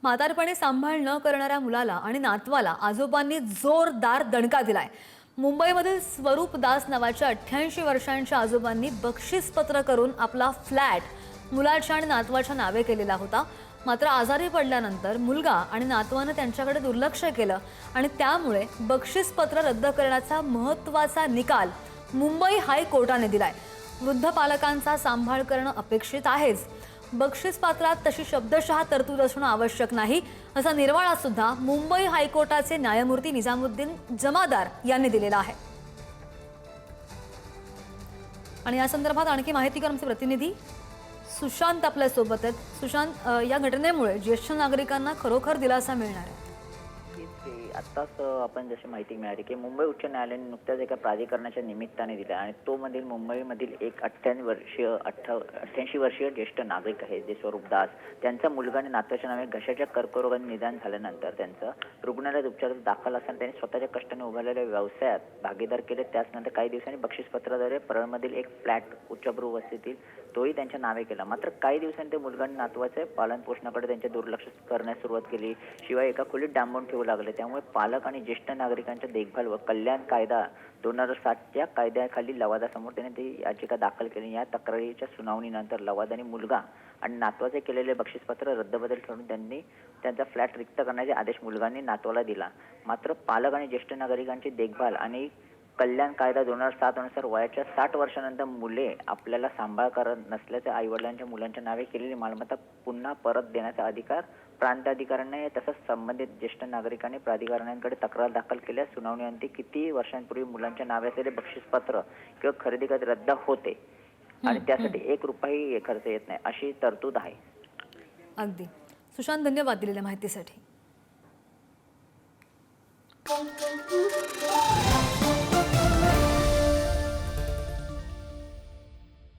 म्हातारपणी सांभाळ न करणाऱ्या मुलाला आणि नातवाला आजोबांनी जोरदार दणका दिलाय। मुंबईमधील स्वरूप दास नावाच्या 88 वर्षांच्या आजोबांनी बक्षीसपत्र करून आपला फ्लॅट मुलाच्या आणि नातवाच्या नावे केलेला होता। मात्र आजारी पडल्यानंतर मुलगा आणि नातवानं त्यांच्याकडे दुर्लक्ष केलं आणि त्यामुळे बक्षीसपत्र रद्द करण्याचा महत्त्वाचा निकाल मुंबई हायकोर्टाने दिलाय। वृद्ध पालकांचा सांभाळ करणं अपेक्षित आहेच, बक्षीसपत्रात तशी शब्दशः तरतूद असणं आवश्यक नाही, असा निर्वाळा सुद्धा मुंबई हायकोर्टाचे न्यायमूर्ती निजामुद्दीन जमादार यांनी दिलेला आहे। आणि या संदर्भात आणखी माहिती घेऊन आमचे प्रतिनिधी सुशांत आपल्या सोबत आहेत। सुशांत, या घटनेमुळे ज्येष्ठ नागरिकांना खरोखर दिलासा मिळणार आहे। आत्ताच आपण जशी माहिती मिळाली की मुंबई उच्च न्यायालयाने नुकत्याच एका प्राधिकरणाच्या निमित्ताने दिला आणि तो मधील मुंबईमधील एक 88 वर्षीय ज्येष्ठ नागरिक आहे जे स्वरूप दास, त्यांचा मुलगा आणि नातवाच्या नावे घशाच्या कर्करोगाने निदान झाल्यानंतर त्यांचं रुग्णालयात उपचारात दाखल असताना त्यांनी स्वतःच्या कष्टाने उभारलेल्या व्यवसायात भागीदार केले। त्याचनंतर काही दिवसांनी बक्षीसपत्राद्वारे परळमधील एक फ्लॅट उच्चभ्रू वस्तीतील तोही त्यांच्या नावे केला। मात्र काही दिवसांनी ते मुलगा आणि नातवाचे पालनपोषणाकडे त्यांचे दुर्लक्ष करण्यास सुरुवात केली, शिवाय एका खोलीत डांबून ठेवू लागले। त्यामुळे पालक आणि ज्येष्ठ नागरिकांच्या देखभाल व कल्याण कायदा 2007 कायद्याखाली लवादासमोर त्यांनी ती याचिका दाखल केली। या तक्रारीच्या सुनावणीनंतर लवाद आणि मुलगा आणि नातवाचे केलेले बक्षीसपत्र रद्दबदल ठरवून त्यांनी त्यांचा फ्लॅट रिक्त करण्याचे आदेश मुलगांनी नातवाला दिला। मात्र पालक आणि ज्येष्ठ नागरिकांची देखभाल आणि कल्याण कायदा 2007 अनुसार वयाच्या 60 वर्षानंतर मुले आपल्याला सांभाळ करत नसल्याचे आईवडिलांच्या मुलांच्या नावे केलेली मालमत्ता पुन्हा परत देण्याचा अधिकार प्रांताधिकाऱ्यांना आहे। तसंच संबंधित ज्येष्ठ नागरिकांनी प्राधिकरणांकडे तक्रार दाखल केल्यास सुनावणीअंती किती वर्षांपूर्वी मुलांच्या नावे असलेले बक्षीसपत्र किंवा खरेदी खत रद्द होते आणि त्यासाठी 1 रुपयाही खर्च येत नाही, अशी तरतूद आहे। अगदी सुशांत, धन्यवाद दिलेल्या माहितीसाठी।